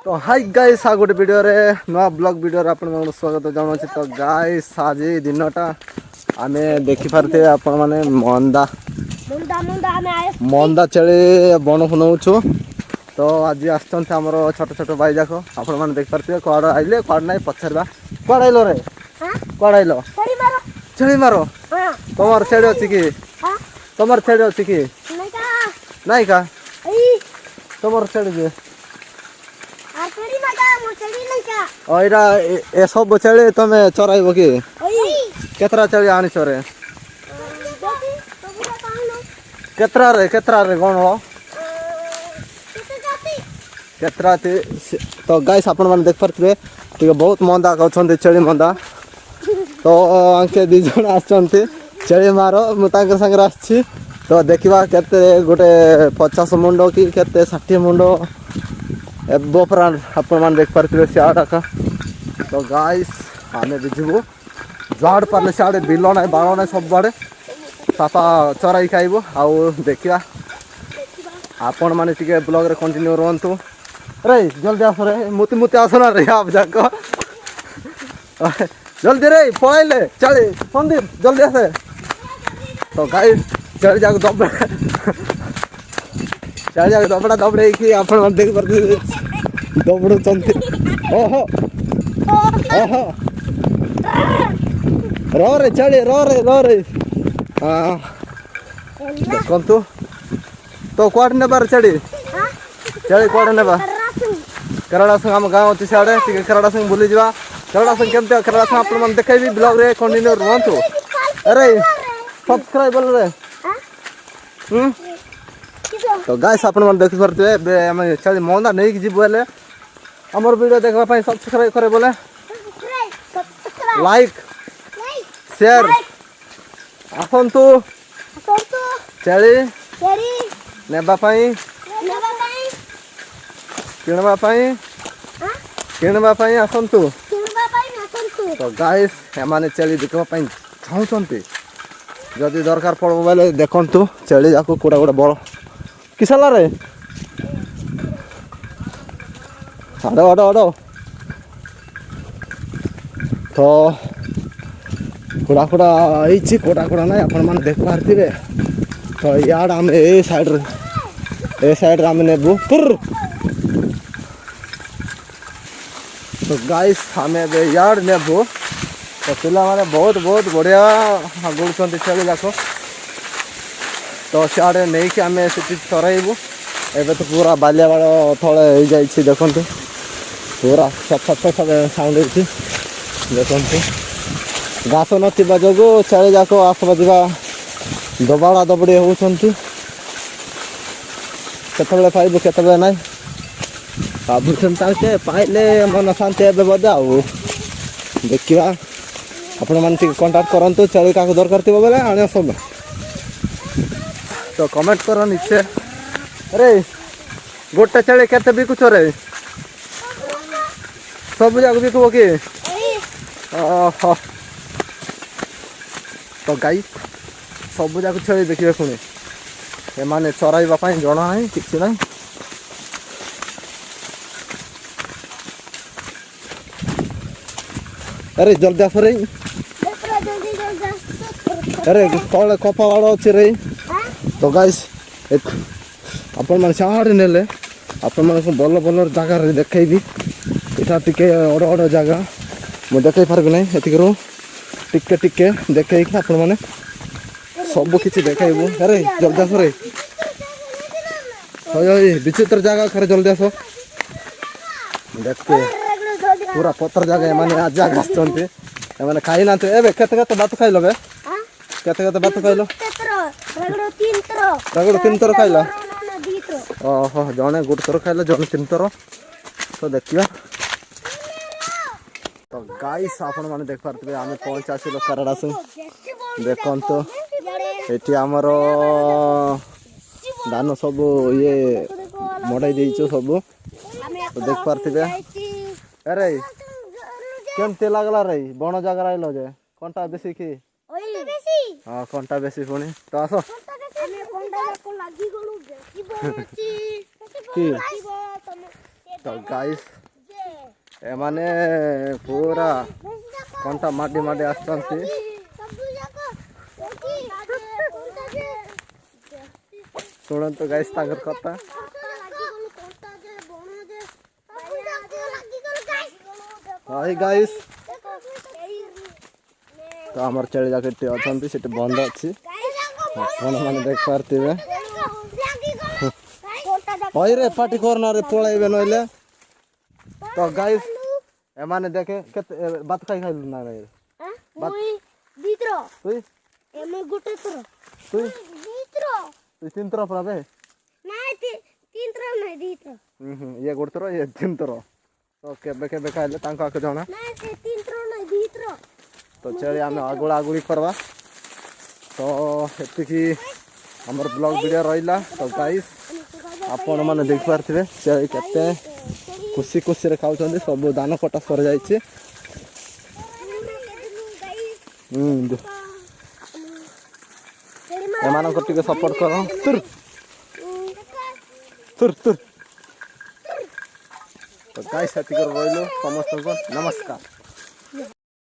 तो hi guys आ गोटे video रे नवा ब्लॉग वीडियो रे आपण मन स्वागत जानो छी। तो गाइस आज दिनटा आमे देखि पारते आपण माने मंदा चले बन फनउछु। तो आज आछंते हमर छोट छोट भाई जाको आपण माने देख पारते कोड आइले कोड नै पछरबा कोड आइलो रे कोड आइलो छेड़ी मारो तमर छेड़ी अछि की तमर छेड़ी अछि की नहीं का तमर छेड़ी जे ओइरा ए सब छेड़ी तमे चराइबो की केतरा छेड़ी आनी चरे केतरा रे कोन हो केतरा तो गाइस आपण माने देख परथबे ठीक बहुत मंदा कहछन छेड़ी मंदा। तो आंके दी जण आछंती छेड़ी मारो मु तांकर संग आछि। तो देखिबा केते गोटे 50 मुंडो की केते 60 मुंडो बोपरा आपण मान देख पारथिबे सियाडा का। तो गाइस आमे बिजबो जाड परले सियाडे बिलो नै बाळो नै सब बाडे साफा चराई खाइबो आ देखिबा आपण माने टिके ब्लॉग रे कंटिन्यू रहंतु। रे जल्दी आस रे मुती मुती आसना रे आप जाको जल्दी रे पळाइले चले संदीप जल्दी आसे। तो गाइस चढ़ जाको दबड़ा चढ़ जाको दबड़ा दबड़े की आपण मन देख परथिबे दबड़ो चंती ओहो ओहो रो रे चढ़े रो रे हां देखंतु। तो कोड नेबार चढ़ी चढ़ी कोड नेबा कराड़ा संग हम गाँव अच्छी सियाड़े टी कराड़ा संग बुली जा कराड़ा संग केमते कराड़ा संग आपण मन देखेबी ब्लॉग रे कंटिन्यू रहंतु। अरे सब्सक्राइब रे तो गाइस आपण मन देख परते हम चली मंदा नै कि जीव बोले हमर वीडियो देखबा पई सब्सक्राइब करे बोले लाइक शेयर आसंतु चली नेबा पई किणवा पई आसंतु। तो गाइस एमाने चली देखबा पई चाहउछंती जदि दरकार पड़ो बोले देखंतु चली जाको कोडा कोडा बड़ किसला रे आडो आडो आडो। तो कोडा कोडा आइछि कोडा कोडा नै आपण मान देख पारथिबे। तो यार हम ए साइड रे हम नेबु पुर। तो गाइस हमें बे यार नेबु तो पिला माने बहुत बहुत बढ़िया गुड़छंती छेली जाको। तो सियाड़े नहीं कि आमे सेठी चराइबु एबे तो पूरा बालिया बाड़ थळे हो जाइछि देखंतु पूरा सब साउंड होछि देखंतु घास नथिबा जगो छेली जाको आसबा दिबा दबाड़ा दबड़ी होउछंती केतबेले पाइबु केतबेले नै भाबुछन ताके पाइले मन शांति एबे बदा आ देखिबा आपण मान टिक कांटेक्ट करंतु चली काको दरकार थिबो बेले आने सब। तो कमेंट करो नीचे अरे गोटे चले केते बिकुछ रे सब जाक बिकबो की ओहो। तो गाइस सब जाक छे देखिबे पुणी ए माने चराइबा पई जणा नै किछि नै। अरे जल्दी आस रे अरे कल कपा बाड़ अच्छे रे। तो गाइस आपण मन सारे नेले आपण मन को बल बल जगह रे देखैबी एटा टिके ओड जगह मु देखै पारबे नै एतिक रो टिके टिके देखै कि आपण माने सब किछि देखैबो। अरे जल्दी आस रे ओय विचित्र जगह खरे जल्दी आस देखते पूरा पत्थर जगह माने आज जगह आछंती माने खाइ ना तो एबे केते केते बात खाइलो बे केते बात खाइलो रगड़ो तीन थर खाइला ओहो जने गुड थर खाइला जने तीन थर। तो देखिबा तो गाइस आपण माने देख पारथबे आमे पहुंचासिलो कराड़ा से देखंतो एठी हमरो दानो सब ये मडाई देइछो सब तो देख पारथबे। अरे केमते लागला रे बण जगह आइलो जे कोनटा बेसी की हां कोनटा बेसी पुणी। तो आसो की तो गाइस एमाने पूरा कंटा माडी माडी आसछंती सुनंतु गाइस तांकर कथा हाय गाइस तो हमर चली जाके अछंती सेटे बंद अछि आपण माने देख पारतिबे ओइ रे पार्टी करना रे पळाइबे नइले तो गाइस एमाने देखे केते बात खाइ खाइलु ना रे मुई दीत्रो तुई एमे गुटे थरो तुई दीत्रो तुई तीन तरफ रबे नाइ तीन थरो नाइ दीत्रो ये गुटे थरो ये तीन तरफ तो केबे केबे खाइले तांको आके जणा नाइ तीन थरो नाइ दीत्रो तो चली आमे आगुला आगुली करवा तो एतिकी हमर ब्लॉग वीडियो रहिला तो गाइस आपण माने देख पारथिबे चली केते खुशी खुशी रे खाउछंदी सब दान कटा सर जाईछि एमान को टिके सपोर्ट करो तुर तुर तुर तो गाइस एतिकर रहिलो समस्त को नमस्कार।